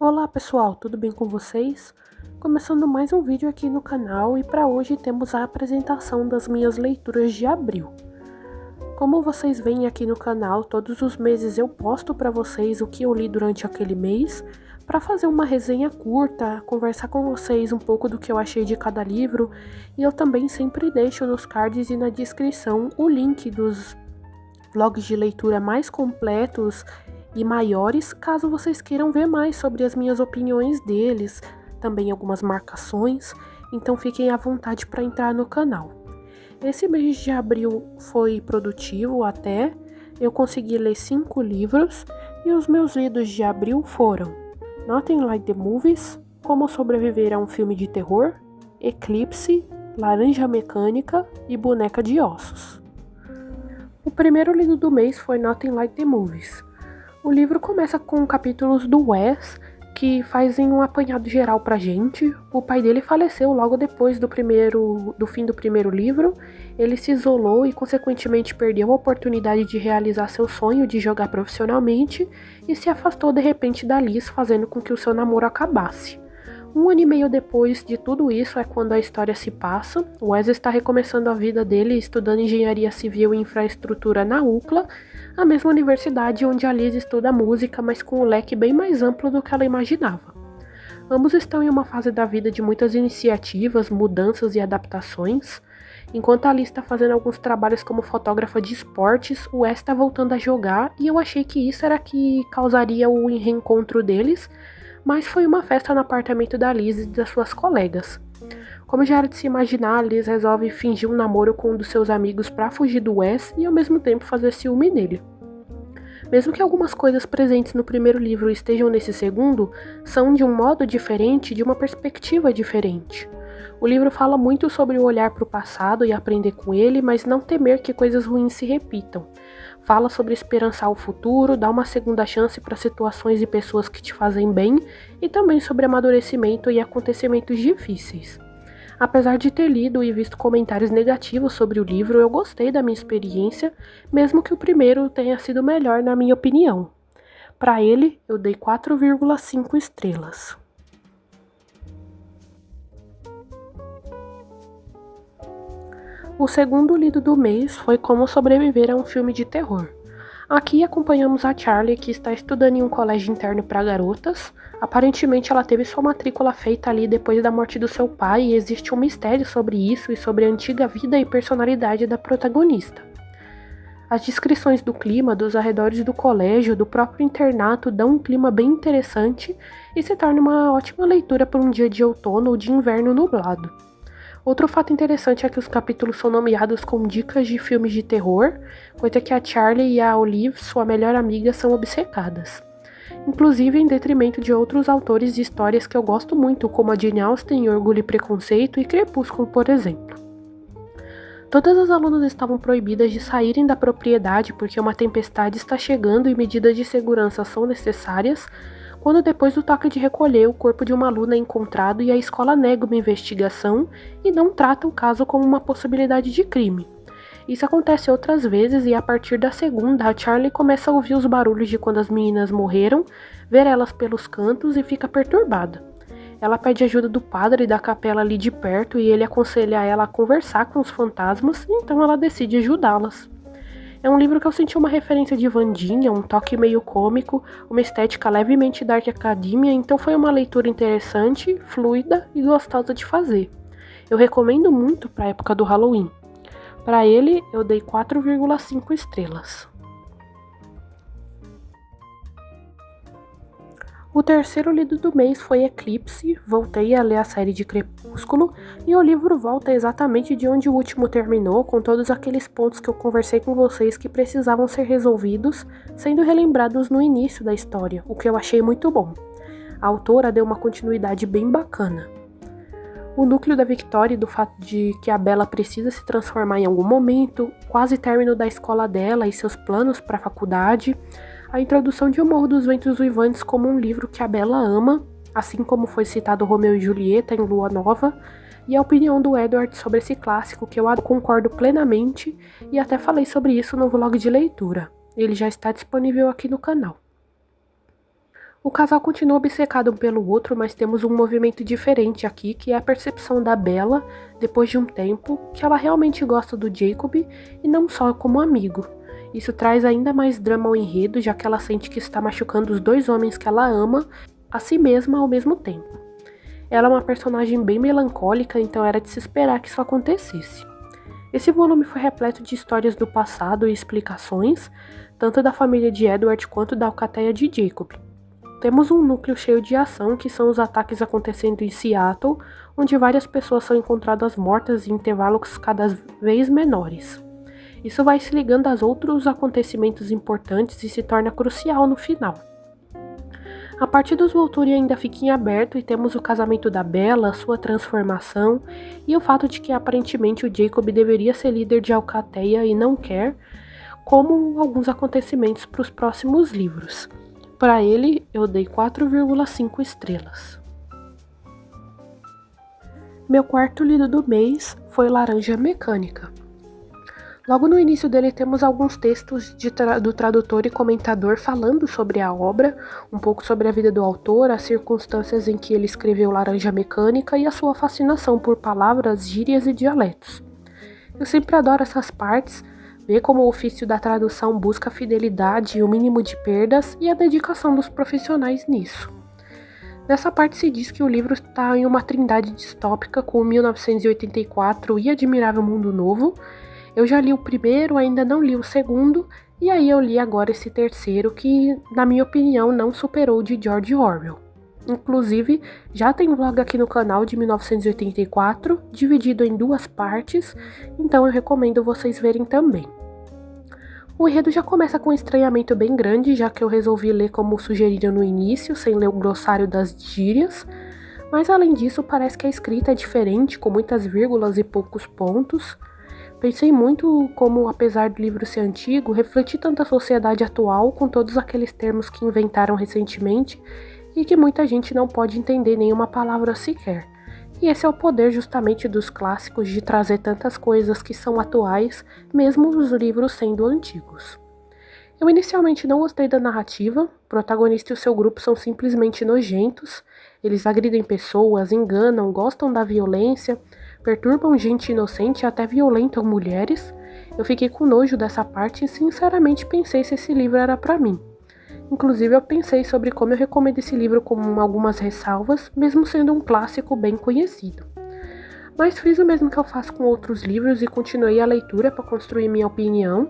Olá pessoal, tudo bem com vocês? Começando mais um vídeo aqui no canal e para hoje temos a apresentação das minhas leituras de abril. Como vocês veem aqui no canal, todos os meses eu posto para vocês o que eu li durante aquele mês, para fazer uma resenha curta, conversar com vocês um pouco do que eu achei de cada livro, e eu também sempre deixo nos cards e na descrição o link dos vlogs de leitura mais completos e maiores, caso vocês queiram ver mais sobre as minhas opiniões deles, também algumas marcações, então fiquem à vontade para entrar no canal. Esse mês de abril foi produtivo até, eu consegui ler 5 livros e os meus lidos de abril foram Nothing Like the Movies, Como Sobreviver a um Filme de Terror, Eclipse, Laranja Mecânica e Boneca de Ossos. O primeiro lido do mês foi Nothing Like the Movies. O livro começa com capítulos do Wes, que fazem um apanhado geral pra gente. O pai dele faleceu logo depois do fim do primeiro livro. Ele se isolou e, consequentemente, perdeu a oportunidade de realizar seu sonho de jogar profissionalmente e se afastou de repente da Liz, fazendo com que o seu namoro acabasse. 1 ano e meio depois de tudo isso é quando a história se passa. O Wes está recomeçando a vida dele estudando engenharia civil e infraestrutura na UCLA, a mesma universidade onde a Liz estuda música, mas com um leque bem mais amplo do que ela imaginava. Ambos estão em uma fase da vida de muitas iniciativas, mudanças e adaptações. Enquanto a Liz está fazendo alguns trabalhos como fotógrafa de esportes, o Wes está voltando a jogar e eu achei que isso era que causaria o reencontro deles, mas foi uma festa no apartamento da Liz e das suas colegas. Como já era de se imaginar, a Liz resolve fingir um namoro com um dos seus amigos para fugir do Wes e ao mesmo tempo fazer ciúme nele. Mesmo que algumas coisas presentes no primeiro livro estejam nesse segundo, são de um modo diferente, de uma perspectiva diferente. O livro fala muito sobre o olhar para o passado e aprender com ele, mas não temer que coisas ruins se repitam. Fala sobre esperançar o futuro, dar uma segunda chance para situações e pessoas que te fazem bem, e também sobre amadurecimento e acontecimentos difíceis. Apesar de ter lido e visto comentários negativos sobre o livro, eu gostei da minha experiência, mesmo que o primeiro tenha sido melhor na minha opinião. Para ele, eu dei 4,5 estrelas. O segundo lido do mês foi Como Sobreviver a um Filme de Terror. Aqui acompanhamos a Charlie, que está estudando em um colégio interno para garotas. Aparentemente ela teve sua matrícula feita ali depois da morte do seu pai e existe um mistério sobre isso e sobre a antiga vida e personalidade da protagonista. As descrições do clima, dos arredores do colégio, do próprio internato dão um clima bem interessante e se torna uma ótima leitura por um dia de outono ou de inverno nublado. Outro fato interessante é que os capítulos são nomeados com dicas de filmes de terror, coisa que a Charlie e a Olive, sua melhor amiga, são obcecadas. Inclusive em detrimento de outros autores de histórias que eu gosto muito, como a Jane Austen, Orgulho e Preconceito e Crepúsculo, por exemplo. Todas as alunas estavam proibidas de saírem da propriedade porque uma tempestade está chegando e medidas de segurança são necessárias, quando depois do toque de recolher, o corpo de uma aluna é encontrado e a escola nega uma investigação e não trata o caso como uma possibilidade de crime. Isso acontece outras vezes e a partir da segunda, a Charlie começa a ouvir os barulhos de quando as meninas morreram, ver elas pelos cantos e fica perturbada. Ela pede ajuda do padre da capela ali de perto e ele aconselha ela a conversar com os fantasmas, então ela decide ajudá-las. É um livro que eu senti uma referência de Wandinha, um toque meio cômico, uma estética levemente Dark Academia, então foi uma leitura interessante, fluida e gostosa de fazer. Eu recomendo muito para a época do Halloween. Para ele, eu dei 4,5 estrelas. O terceiro lido do mês foi Eclipse, voltei a ler a série de Crepúsculo, e o livro volta exatamente de onde o último terminou, com todos aqueles pontos que eu conversei com vocês que precisavam ser resolvidos, sendo relembrados no início da história, o que eu achei muito bom. A autora deu uma continuidade bem bacana. O núcleo da Victoria e do fato de que a Bella precisa se transformar em algum momento, quase término da escola dela e seus planos para a faculdade, a introdução de O Morro dos Ventos Uivantes como um livro que a Bella ama, assim como foi citado Romeu e Julieta em Lua Nova, e a opinião do Edward sobre esse clássico que eu concordo plenamente e até falei sobre isso no vlog de leitura. Ele já está disponível aqui no canal. O casal continua obcecado um pelo outro, mas temos um movimento diferente aqui, que é a percepção da Bella, depois de um tempo, que ela realmente gosta do Jacob e não só como amigo. Isso traz ainda mais drama ao enredo, já que ela sente que está machucando os dois homens que ela ama, a si mesma ao mesmo tempo. Ela é uma personagem bem melancólica, então era de se esperar que isso acontecesse. Esse volume foi repleto de histórias do passado e explicações, tanto da família de Edward quanto da alcateia de Jacob. Temos um núcleo cheio de ação, que são os ataques acontecendo em Seattle, onde várias pessoas são encontradas mortas em intervalos cada vez menores. Isso vai se ligando aos outros acontecimentos importantes e se torna crucial no final. A parte dos Volturi ainda fica em aberto e temos o casamento da Bella, sua transformação e o fato de que aparentemente o Jacob deveria ser líder de alcateia e não quer, como alguns acontecimentos para os próximos livros. Para ele, eu dei 4,5 estrelas. Meu quarto lido do mês foi Laranja Mecânica. Logo no início dele temos alguns textos do tradutor e comentador falando sobre a obra, um pouco sobre a vida do autor, as circunstâncias em que ele escreveu Laranja Mecânica e a sua fascinação por palavras, gírias e dialetos. Eu sempre adoro essas partes, ver como o ofício da tradução busca a fidelidade e o mínimo de perdas e a dedicação dos profissionais nisso. Nessa parte se diz que o livro está em uma trindade distópica com 1984 e Admirável Mundo Novo. Eu já li o primeiro, ainda não li o segundo, e aí eu li agora esse terceiro que, na minha opinião, não superou o de George Orwell. Inclusive, já tem vlog aqui no canal de 1984, dividido em 2 partes, então eu recomendo vocês verem também. O enredo já começa com um estranhamento bem grande, já que eu resolvi ler como sugeriram no início, sem ler o glossário das gírias, mas além disso parece que a escrita é diferente, com muitas vírgulas e poucos pontos. Pensei muito como, apesar do livro ser antigo, refletir tanto a sociedade atual com todos aqueles termos que inventaram recentemente e que muita gente não pode entender nenhuma palavra sequer. E esse é o poder justamente dos clássicos de trazer tantas coisas que são atuais, mesmo os livros sendo antigos. Eu inicialmente não gostei da narrativa, o protagonista e o seu grupo são simplesmente nojentos, eles agridem pessoas, enganam, gostam da violência, perturbam gente inocente e até violentam mulheres. Eu fiquei com nojo dessa parte e sinceramente pensei se esse livro era pra mim. Inclusive eu pensei sobre como eu recomendo esse livro com algumas ressalvas, mesmo sendo um clássico bem conhecido. Mas fiz o mesmo que eu faço com outros livros e continuei a leitura para construir minha opinião,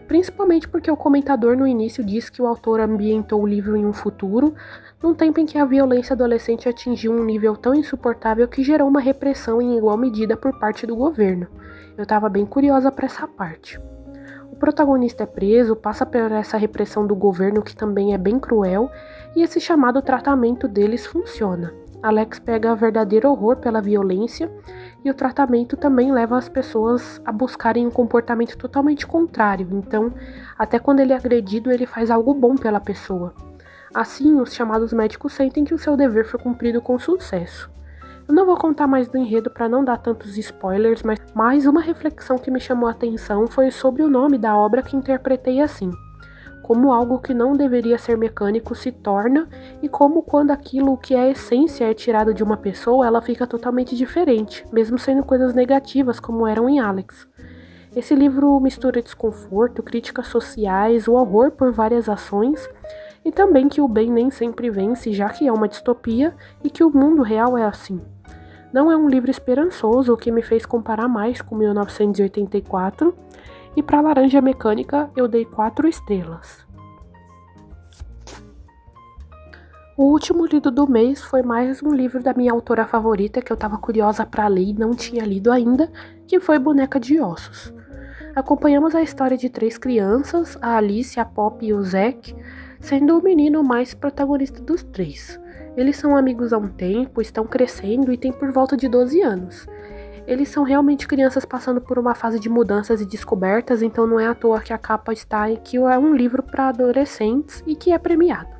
principalmente porque o comentador no início disse que o autor ambientou o livro em um futuro, num tempo em que a violência adolescente atingiu um nível tão insuportável que gerou uma repressão em igual medida por parte do governo. Eu estava bem curiosa para essa parte. O protagonista é preso, passa por essa repressão do governo que também é bem cruel, e esse chamado tratamento deles funciona. Alex pega verdadeiro horror pela violência, e o tratamento também leva as pessoas a buscarem um comportamento totalmente contrário, então, até quando ele é agredido, ele faz algo bom pela pessoa. Assim, os chamados médicos sentem que o seu dever foi cumprido com sucesso. Eu não vou contar mais do enredo para não dar tantos spoilers, mas mais uma reflexão que me chamou a atenção foi sobre o nome da obra que interpretei assim. Como algo que não deveria ser mecânico se torna, e como quando aquilo que é a essência é tirado de uma pessoa, ela fica totalmente diferente, mesmo sendo coisas negativas como eram em Alex. Esse livro mistura desconforto, críticas sociais, o horror por várias ações, e também que o bem nem sempre vence, já que é uma distopia e que o mundo real é assim. Não é um livro esperançoso, o que me fez comparar mais com 1984, e para Laranja Mecânica eu dei 4 estrelas. O último lido do mês foi mais um livro da minha autora favorita que eu estava curiosa para ler e não tinha lido ainda, que foi Boneca de Ossos. Acompanhamos a história de 3 crianças, a Alice, a Pop e o Zack, sendo o menino mais protagonista dos 3. Eles são amigos há um tempo, estão crescendo e têm por volta de 12 anos. Eles são realmente crianças passando por uma fase de mudanças e descobertas, então não é à toa que a capa está em que é um livro para adolescentes e que é premiado.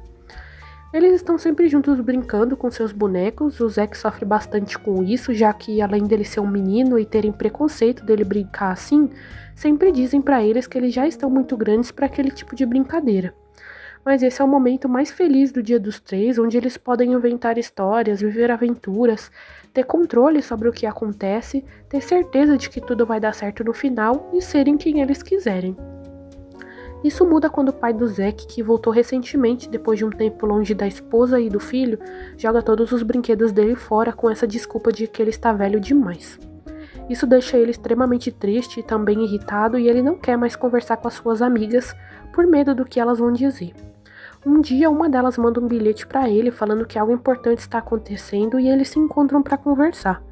Eles estão sempre juntos brincando com seus bonecos, o Zack sofre bastante com isso, já que além dele ser um menino e terem preconceito dele brincar assim, sempre dizem para eles que eles já estão muito grandes para aquele tipo de brincadeira. Mas esse é o momento mais feliz do Dia dos Três, onde eles podem inventar histórias, viver aventuras, ter controle sobre o que acontece, ter certeza de que tudo vai dar certo no final e serem quem eles quiserem. Isso muda quando o pai do Zack, que voltou recentemente depois de um tempo longe da esposa e do filho, joga todos os brinquedos dele fora com essa desculpa de que ele está velho demais. Isso deixa ele extremamente triste e também irritado, e ele não quer mais conversar com as suas amigas por medo do que elas vão dizer. Um dia, uma delas manda um bilhete para ele falando que algo importante está acontecendo e eles se encontram para conversar.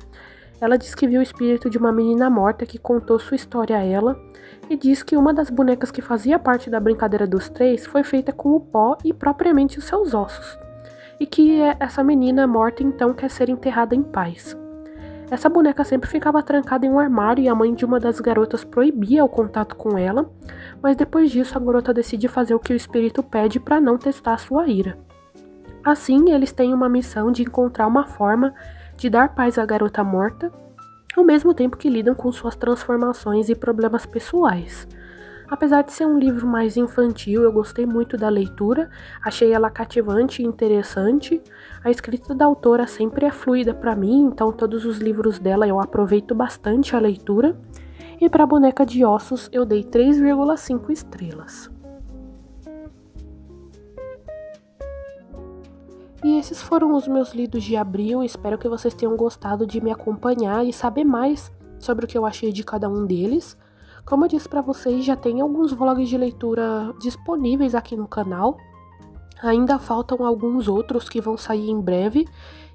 Ela diz que viu o espírito de uma menina morta que contou sua história a ela e diz que uma das bonecas que fazia parte da brincadeira dos três foi feita com o pó e propriamente os seus ossos, e que essa menina morta então quer ser enterrada em paz. Essa boneca sempre ficava trancada em um armário e a mãe de uma das garotas proibia o contato com ela, mas depois disso a garota decide fazer o que o espírito pede para não testar sua ira. Assim, eles têm uma missão de encontrar uma forma de dar paz à garota morta, ao mesmo tempo que lidam com suas transformações e problemas pessoais. Apesar de ser um livro mais infantil, eu gostei muito da leitura, achei ela cativante e interessante. A escrita da autora sempre é fluida para mim, então todos os livros dela eu aproveito bastante a leitura. E para a Boneca de Ossos eu dei 3,5 estrelas. E esses foram os meus lidos de abril, espero que vocês tenham gostado de me acompanhar e saber mais sobre o que eu achei de cada um deles. Como eu disse para vocês, já tem alguns vlogs de leitura disponíveis aqui no canal. Ainda faltam alguns outros que vão sair em breve,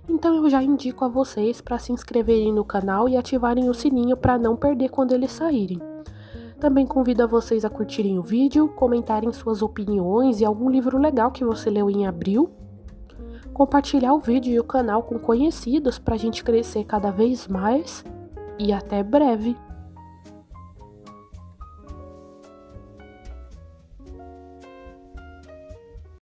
então eu já indico a vocês para se inscreverem no canal e ativarem o sininho para não perder quando eles saírem. Também convido a vocês a curtirem o vídeo, comentarem suas opiniões e algum livro legal que você leu em abril. Compartilhar o vídeo e o canal com conhecidos para a gente crescer cada vez mais. E até breve!